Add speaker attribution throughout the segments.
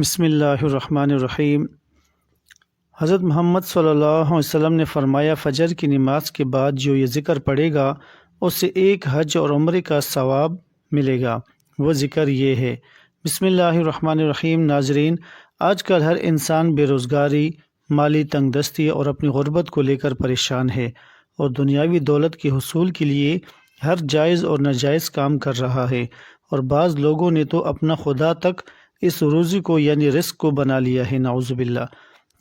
Speaker 1: بسم اللہ الرحمن الرحیم۔ حضرت محمد صلی اللہ علیہ وسلم نے فرمایا، فجر کی نماز کے بعد جو یہ ذکر پڑھے گا اسے ایک حج اور عمرے کا ثواب ملے گا۔ وہ ذکر یہ ہے۔ بسم اللہ الرحمن الرحیم۔ ناظرین، آج کل ہر انسان بے روزگاری، مالی تنگ دستی اور اپنی غربت کو لے کر پریشان ہے اور دنیاوی دولت کے حصول کے لیے ہر جائز اور ناجائز کام کر رہا ہے، اور بعض لوگوں نے تو اپنا خدا تک اس روزی کو یعنی رزق کو بنا لیا ہے۔ نعوذ باللہ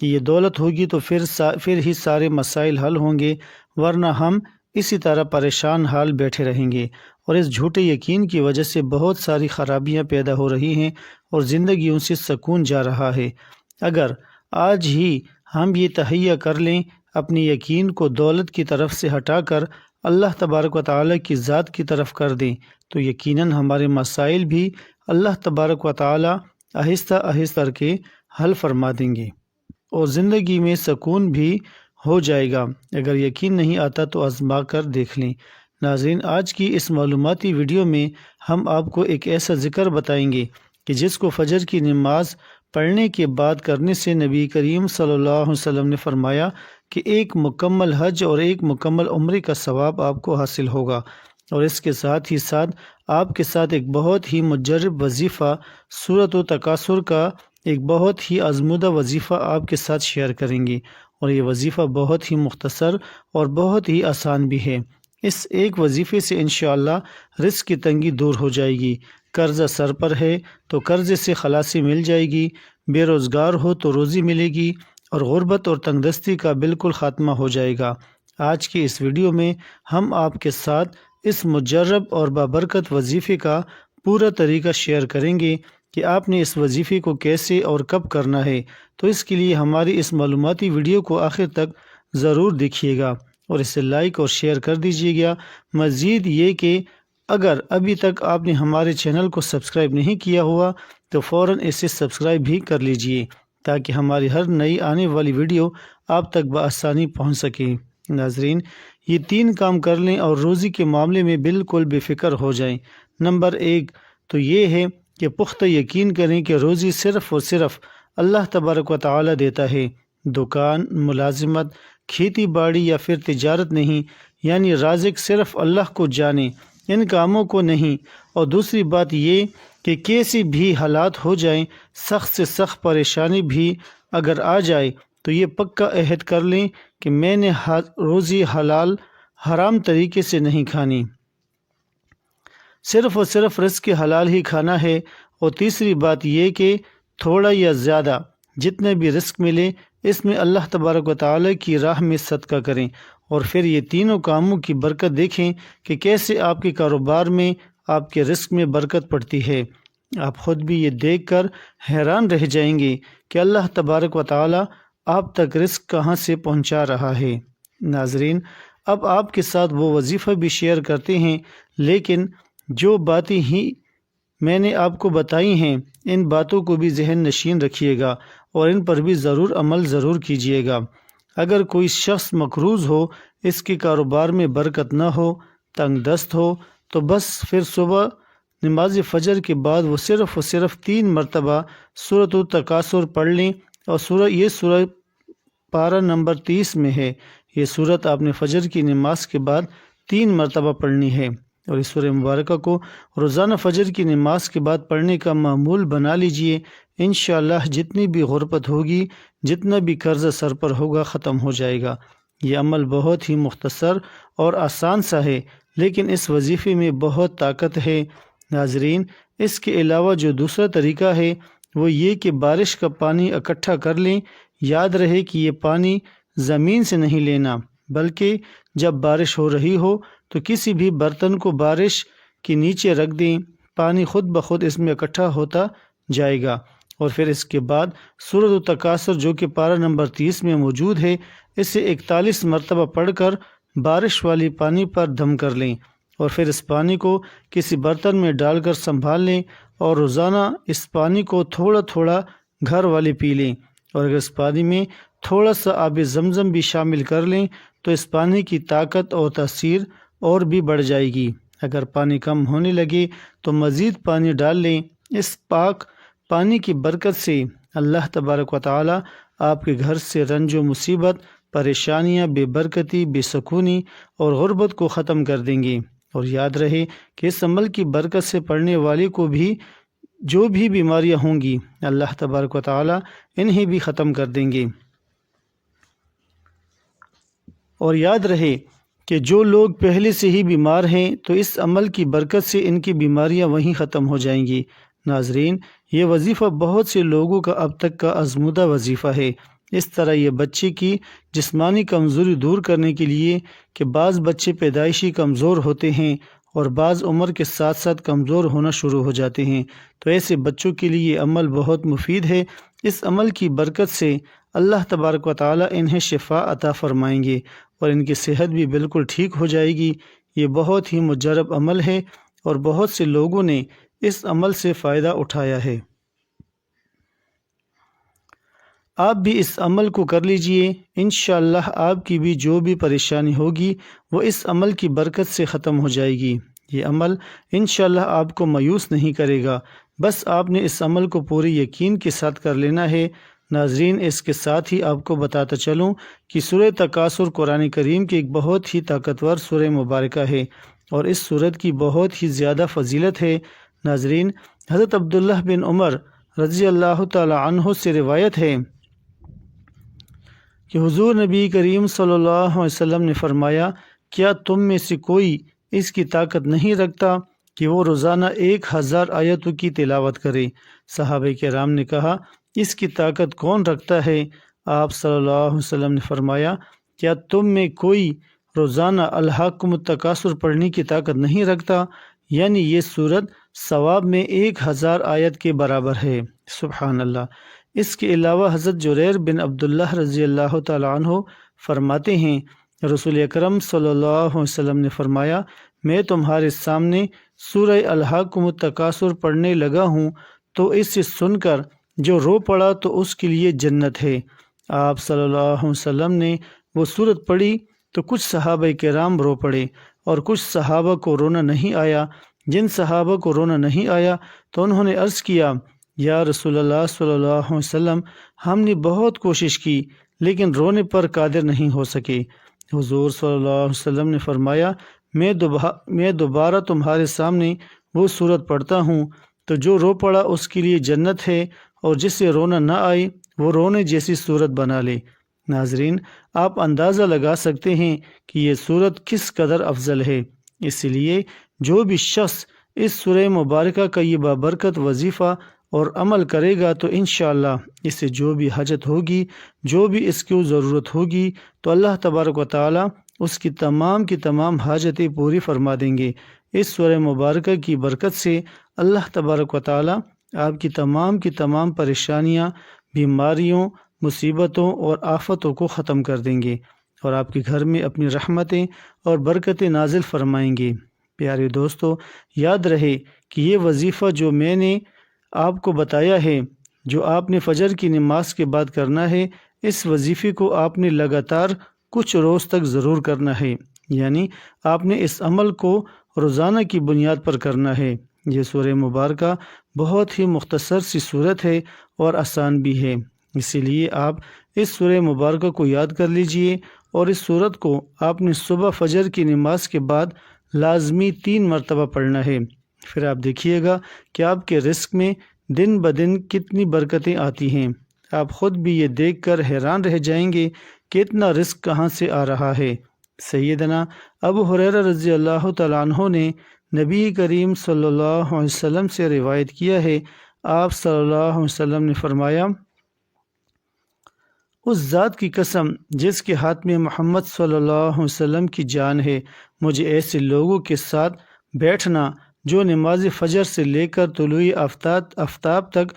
Speaker 1: کہ یہ دولت ہوگی تو پھر ہی سارے مسائل حل ہوں گے، ورنہ ہم اسی طرح پریشان حال بیٹھے رہیں گے، اور اس جھوٹے یقین کی وجہ سے بہت ساری خرابیاں پیدا ہو رہی ہیں اور زندگیوں سے سکون جا رہا ہے۔ اگر آج ہی ہم یہ تہیہ کر لیں، اپنی یقین کو دولت کی طرف سے ہٹا کر اللہ تبارک و تعالیٰ کی ذات کی طرف کر دیں، تو یقیناً ہمارے مسائل بھی اللہ تبارک و تعالیٰ آہستہ آہستہ کے حل فرما دیں گے اور زندگی میں سکون بھی ہو جائے گا۔ اگر یقین نہیں آتا تو آزما کر دیکھ لیں۔ ناظرین، آج کی اس معلوماتی ویڈیو میں ہم آپ کو ایک ایسا ذکر بتائیں گے کہ جس کو فجر کی نماز پڑھنے کے بعد کرنے سے نبی کریم صلی اللہ علیہ وسلم نے فرمایا کہ ایک مکمل حج اور ایک مکمل عمرے کا ثواب آپ کو حاصل ہوگا، اور اس کے ساتھ ہی ساتھ آپ کے ساتھ ایک بہت ہی مجرب وظیفہ سورۃ التکاثر کا ایک بہت ہی آزمودہ وظیفہ آپ کے ساتھ شیئر کریں گے، اور یہ وظیفہ بہت ہی مختصر اور بہت ہی آسان بھی ہے۔ اس ایک وظیفے سے انشاءاللہ رزق کی تنگی دور ہو جائے گی، قرضہ سر پر ہے تو قرضے سے خلاصی مل جائے گی، بے روزگار ہو تو روزی ملے گی، اور غربت اور تنگ دستی کا بالکل خاتمہ ہو جائے گا۔ آج کی اس ویڈیو میں ہم آپ کے ساتھ اس مجرب اور بابرکت وظیفے کا پورا طریقہ شیئر کریں گے کہ آپ نے اس وظیفے کو کیسے اور کب کرنا ہے، تو اس کے لیے ہماری اس معلوماتی ویڈیو کو آخر تک ضرور دیکھیے گا اور اسے لائک اور شیئر کر دیجیے گا۔ مزید یہ کہ اگر ابھی تک آپ نے ہمارے چینل کو سبسکرائب نہیں کیا ہوا تو فوراً اسے سبسکرائب بھی کر لیجیے تاکہ ہماری ہر نئی آنے والی ویڈیو آپ تک بآسانی پہنچ سکے۔ ناظرین، یہ 3 کام کر لیں اور روزی کے معاملے میں بالکل بے فکر ہو جائیں۔ نمبر 1 تو یہ ہے کہ پختہ یقین کریں کہ روزی صرف اور صرف اللہ تبارک و تعالیٰ دیتا ہے، دکان، ملازمت، کھیتی باڑی یا پھر تجارت نہیں، یعنی رازق صرف اللہ کو جانے، ان کاموں کو نہیں۔ اور دوسری بات یہ کہ کیسی بھی حالات ہو جائیں، سخت سے سخت پریشانی بھی اگر آ جائے تو یہ پکا عہد کر لیں کہ میں نے روزی حلال حرام طریقے سے نہیں کھانی، صرف اور صرف رزق حلال ہی کھانا ہے۔ اور تیسری بات یہ کہ تھوڑا یا زیادہ جتنے بھی رزق ملے اس میں اللہ تبارک و تعالیٰ کی راہ میں صدقہ کریں، اور پھر یہ تینوں کاموں کی برکت دیکھیں کہ کیسے آپ کے کاروبار میں، آپ کے رزق میں برکت پڑتی ہے۔ آپ خود بھی یہ دیکھ کر حیران رہ جائیں گے کہ اللہ تبارک و تعالیٰ آپ تک رزق کہاں سے پہنچا رہا ہے۔ ناظرین، اب آپ کے ساتھ وہ وظیفہ بھی شیئر کرتے ہیں، لیکن جو باتیں ہی میں نے آپ کو بتائی ہیں ان باتوں کو بھی ذہن نشین رکھیے گا اور ان پر بھی عمل ضرور کیجیے گا۔ اگر کوئی شخص مقروض ہو، اس کے کاروبار میں برکت نہ ہو، تنگ دست ہو، تو بس پھر صبح نماز فجر کے بعد وہ صرف اور صرف 3 مرتبہ سورۃ التکاثر پڑھ لیں، اور یہ سورہ پارہ نمبر 30 میں ہے۔ یہ سورت آپ نے فجر کی نماز کے بعد 3 مرتبہ پڑھنی ہے، اور اس سورہ مبارکہ کو روزانہ فجر کی نماز کے بعد پڑھنے کا معمول بنا لیجئے۔ انشاءاللہ جتنی بھی غربت ہوگی، جتنا بھی قرضہ سر پر ہوگا، ختم ہو جائے گا۔ یہ عمل بہت ہی مختصر اور آسان سا ہے، لیکن اس وظیفے میں بہت طاقت ہے۔ ناظرین، اس کے علاوہ جو دوسرا طریقہ ہے وہ یہ کہ بارش کا پانی اکٹھا کر لیں۔ یاد رہے کہ یہ پانی زمین سے نہیں لینا، بلکہ جب بارش ہو رہی ہو تو کسی بھی برتن کو بارش کے نیچے رکھ دیں، پانی خود بخود اس میں اکٹھا ہوتا جائے گا، اور پھر اس کے بعد سورۃ التکاثر جو کہ پارہ نمبر 30 میں موجود ہے، اسے 41 مرتبہ پڑھ کر بارش والی پانی پر دم کر لیں، اور پھر اس پانی کو کسی برتن میں ڈال کر سنبھال لیں، اور روزانہ اس پانی کو تھوڑا تھوڑا گھر والے پی لیں، اور اگر اس پانی میں تھوڑا سا آب زمزم بھی شامل کر لیں تو اس پانی کی طاقت اور تاثیر اور بھی بڑھ جائے گی۔ اگر پانی کم ہونے لگے تو مزید پانی ڈال لیں۔ اس پاک پانی کی برکت سے اللہ تبارک و تعالی آپ کے گھر سے رنج و مصیبت، پریشانیاں، بے برکتی، بے سکونی اور غربت کو ختم کر دیں گے۔ اور یاد رہے کہ اس عمل کی برکت سے پڑھنے والے کو بھی جو بھی بیماریاں ہوں گی اللہ تبارک و تعالی انہیں بھی ختم کر دیں گے۔ اور یاد رہے کہ جو لوگ پہلے سے ہی بیمار ہیں تو اس عمل کی برکت سے ان کی بیماریاں وہیں ختم ہو جائیں گی۔ ناظرین، یہ وظیفہ بہت سے لوگوں کا اب تک کا آزمودہ وظیفہ ہے۔ اس طرح یہ بچے کی جسمانی کمزوری دور کرنے کے لیے کہ بعض بچے پیدائشی کمزور ہوتے ہیں اور بعض عمر کے ساتھ ساتھ کمزور ہونا شروع ہو جاتے ہیں، تو ایسے بچوں کے لیے یہ عمل بہت مفید ہے۔ اس عمل کی برکت سے اللہ تبارک و تعالی انہیں شفا عطا فرمائیں گے اور ان کی صحت بھی بالکل ٹھیک ہو جائے گی۔ یہ بہت ہی مجرب عمل ہے اور بہت سے لوگوں نے اس عمل سے فائدہ اٹھایا ہے۔ آپ بھی اس عمل کو کر لیجئے، انشاءاللہ آپ کی بھی جو بھی پریشانی ہوگی وہ اس عمل کی برکت سے ختم ہو جائے گی۔ یہ عمل انشاءاللہ آپ کو مایوس نہیں کرے گا، بس آپ نے اس عمل کو پورے یقین کے ساتھ کر لینا ہے۔ ناظرین، اس کے ساتھ ہی آپ کو بتاتا چلوں کہ سورہ تکاثر قرآن کریم کی ایک بہت ہی طاقتور سورہ مبارکہ ہے اور اس سورت کی بہت ہی زیادہ فضیلت ہے۔ ناظرین، حضرت عبداللہ بن عمر رضی اللہ تعالی عنہ سے روایت ہے کہ حضور نبی کریم صلی اللہ علیہ وسلم نے فرمایا، کیا تم میں سے کوئی اس کی طاقت نہیں رکھتا کہ وہ روزانہ 1000 آیتوں کی تلاوت کرے؟ صحابہ کرام نے کہا، اس کی طاقت کون رکھتا ہے؟ آپ صلی اللہ علیہ وسلم نے فرمایا، کیا تم میں کوئی روزانہ الہاکم التکاثر پڑھنے کی طاقت نہیں رکھتا؟ یعنی یہ سورت ثواب میں 1000 آیت کے برابر ہے۔ سبحان اللہ۔ اس کے علاوہ حضرت جریر بن عبداللہ رضی اللہ تعالیٰ عنہ فرماتے ہیں، رسول اکرم صلی اللہ علیہ وسلم نے فرمایا، میں تمہارے سامنے سورہ الہاکم التکاثر پڑھنے لگا ہوں تو اس سے سن کر جو رو پڑا تو اس کے لیے جنت ہے۔ آپ صلی اللہ علیہ وسلم نے وہ سورت پڑھی تو کچھ صحابہ کرام رو پڑے اور کچھ صحابہ کو رونا نہیں آیا۔ جن صحابہ کو رونا نہیں آیا تو انہوں نے عرض کیا، یا رسول اللہ صلی اللہ علیہ وسلم، ہم نے بہت کوشش کی لیکن رونے پر قادر نہیں ہو سکے۔ حضور صلی اللہ علیہ وسلم نے فرمایا، میں دوبارہ تمہارے سامنے وہ سورت پڑھتا ہوں تو جو رو پڑا اس کے لیے جنت ہے، اور جس سے رونا نہ آئے وہ رونے جیسی صورت بنا لے۔ ناظرین، آپ اندازہ لگا سکتے ہیں کہ یہ صورت کس قدر افضل ہے، اس لیے جو بھی شخص اس سورہ مبارکہ کا یہ بابرکت وظیفہ اور عمل کرے گا تو انشاءاللہ اس سے جو بھی حاجت ہوگی، جو بھی اس کی ضرورت ہوگی، تو اللہ تبارک و تعالی اس کی تمام حاجتیں پوری فرما دیں گے۔ اس سورہ مبارکہ کی برکت سے اللہ تبارک و تعالی آپ کی تمام پریشانیاں، بیماریوں، مصیبتوں اور آفتوں کو ختم کر دیں گے اور آپ کے گھر میں اپنی رحمتیں اور برکتیں نازل فرمائیں گے۔ پیارے دوستو، یاد رہے کہ یہ وظیفہ جو میں نے آپ کو بتایا ہے، جو آپ نے فجر کی نماز کے بعد کرنا ہے، اس وظیفے کو آپ نے لگاتار کچھ روز تک ضرور کرنا ہے، یعنی آپ نے اس عمل کو روزانہ کی بنیاد پر کرنا ہے۔ یہ سورہ مبارکہ بہت ہی مختصر سی صورت ہے اور آسان بھی ہے، اسی لیے آپ اس سورہ مبارکہ کو یاد کر لیجئے اور اس سورت کو آپ نے صبح فجر کی نماز کے بعد لازمی 3 مرتبہ پڑھنا ہے۔ پھر آپ دیکھیے گا کہ آپ کے رزق میں دن بدن کتنی برکتیں آتی ہیں۔ آپ خود بھی یہ دیکھ کر حیران رہ جائیں گے کہ اتنا رزق کہاں سے آ رہا ہے۔ سیدنا ابو ہریرہ رضی اللہ تعالیٰ عنہ نے نبی کریم صلی اللہ علیہ وسلم سے روایت کیا ہے، آپ صلی اللہ علیہ وسلم نے فرمایا، اس ذات کی قسم جس کے ہاتھ میں محمد صلی اللہ علیہ وسلم کی جان ہے، مجھے ایسے لوگوں کے ساتھ بیٹھنا جو نماز فجر سے لے کر طلوع آفتاب تک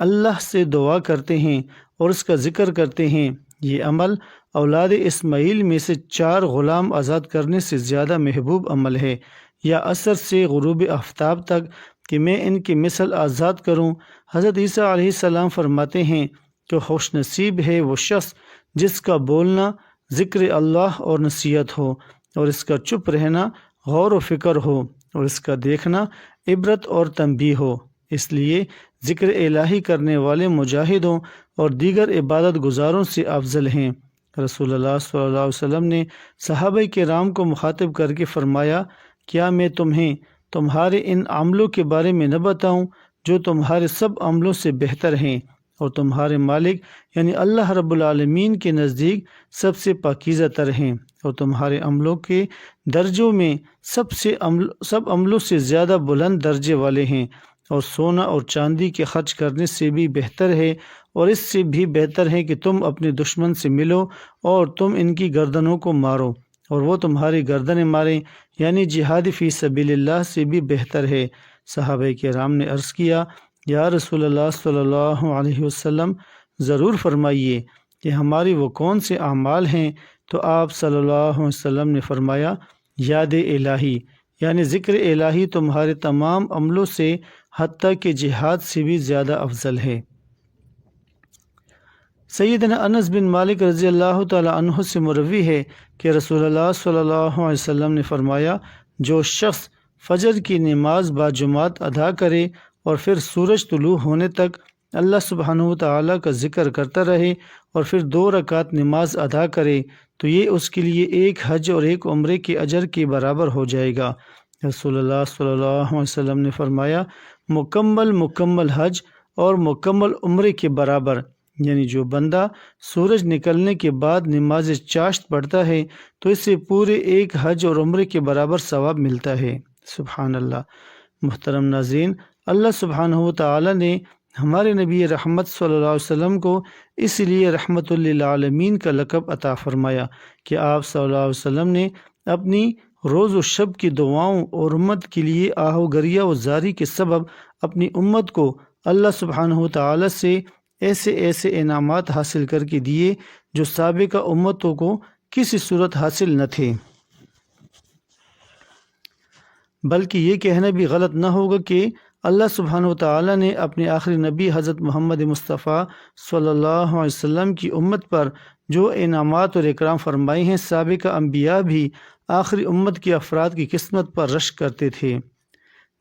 Speaker 1: اللہ سے دعا کرتے ہیں اور اس کا ذکر کرتے ہیں، یہ عمل اولاد اسماعیل میں سے 4 غلام آزاد کرنے سے زیادہ محبوب عمل ہے، یا عصر سے غروب آفتاب تک کہ میں ان کی مثل آزاد کروں۔ حضرت عیسیٰ علیہ السلام فرماتے ہیں کہ خوش نصیب ہے وہ شخص جس کا بولنا ذکر اللہ اور نصیحت ہو، اور اس کا چپ رہنا غور و فکر ہو، اور اس کا دیکھنا عبرت اور تنبیہ ہو۔ اس لیے ذکر الہی کرنے والے مجاہدوں اور دیگر عبادت گزاروں سے افضل ہیں۔ رسول اللہ صلی اللہ علیہ وسلم نے صحابہ کرام کو مخاطب کر کے فرمایا، کیا میں تمہیں تمہارے ان عملوں کے بارے میں نہ بتاؤں جو تمہارے سب عملوں سے بہتر ہیں اور تمہارے مالک یعنی اللہ رب العالمین کے نزدیک سب سے پاکیزہ تر ہیں، اور تمہارے عملوں کے درجوں میں سب عملوں سے زیادہ بلند درجے والے ہیں، اور سونا اور چاندی کے خرچ کرنے سے بھی بہتر ہے، اور اس سے بھی بہتر ہے کہ تم اپنے دشمن سے ملو اور تم ان کی گردنوں کو مارو اور وہ تمہاری گردنیں ماریں، یعنی جہاد فی سبیل اللہ سے بھی بہتر ہے۔ صحابہ کرام نے عرض کیا، یا رسول اللہ صلی اللہ علیہ وسلم، ضرور فرمائیے کہ ہماری وہ کون سے اعمال ہیں؟ تو آپ صلی اللہ علیہ وسلم نے فرمایا، یاد الہی یعنی ذکر الہی تمہارے تمام عملوں سے حتیٰ کہ جہاد سے بھی زیادہ افضل ہے۔ سیدنا انس بن مالک رضی اللہ تعالی عنہ سے مروی ہے کہ رسول اللہ صلی اللہ علیہ وسلم نے فرمایا، جو شخص فجر کی نماز باجماعت ادا کرے اور پھر سورج طلوع ہونے تک اللہ سبحانہ وتعالی کا ذکر کرتا رہے اور پھر 2 رکعت نماز ادا کرے تو یہ اس کے لیے ایک حج اور ایک عمرے کے اجر کے برابر ہو جائے گا۔ رسول اللہ صلی اللہ علیہ وسلم نے فرمایا، مکمل حج اور مکمل عمرے کے برابر، یعنی جو بندہ سورج نکلنے کے بعد نماز چاشت پڑھتا ہے تو اس سے پورے ایک حج اور عمرے کے برابر ثواب ملتا ہے۔ سبحان اللہ۔ محترم ناظرین، اللہ سبحانہ وتعالی نے ہمارے نبی رحمت صلی اللہ علیہ وسلم کو اس لیے رحمت للعالمین کا لقب عطا فرمایا کہ آپ صلی اللہ علیہ وسلم نے اپنی روز و شب کی دعاؤں اور امت کے لیے آہ و گریہ و زاری کے سبب اپنی امت کو اللہ سبحانہ وتعالی سے ایسے انعامات حاصل کر کے دیے جو سابقہ امتوں کو کسی صورت حاصل نہ تھے۔ بلکہ یہ کہنا بھی غلط نہ ہوگا کہ اللہ سبحانہ وتعالی نے اپنے آخری نبی حضرت محمد مصطفیٰ صلی اللہ علیہ وسلم کی امت پر جو انعامات اور اکرام فرمائے ہیں، سابقہ انبیاء بھی آخری امت کے افراد کی قسمت پر رشک کرتے تھے۔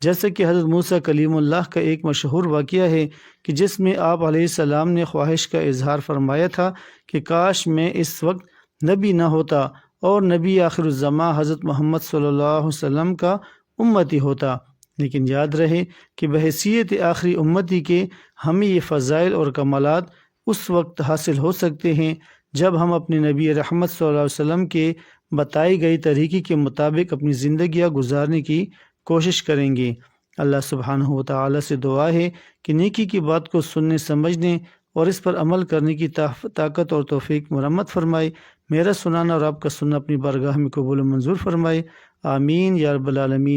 Speaker 1: جیسا کہ حضرت موسیٰ کلیم اللہ کا ایک مشہور واقعہ ہے کہ جس میں آپ علیہ السلام نے خواہش کا اظہار فرمایا تھا کہ کاش میں اس وقت نبی نہ ہوتا اور نبی آخر الزماں حضرت محمد صلی اللہ علیہ وسلم کا امتی ہوتا، لیکن یاد رہے کہ بحیثیت آخری امتی کے ہمیں یہ فضائل اور کمالات اس وقت حاصل ہو سکتے ہیں جب ہم اپنے نبی رحمت صلی اللہ علیہ وسلم کے بتائی گئی طریقے کے مطابق اپنی زندگیاں گزارنے کی کوشش کریں گے۔ اللہ سبحانہ وتعالی سے دعا ہے کہ نیکی کی بات کو سننے سمجھنے اور اس پر عمل کرنے کی طاقت اور توفیق مرمت فرمائے۔ میرا سنانا اور آپ کا سننا اپنی بارگاہ میں قبول و منظور فرمائے۔ آمین یا رب العالمین۔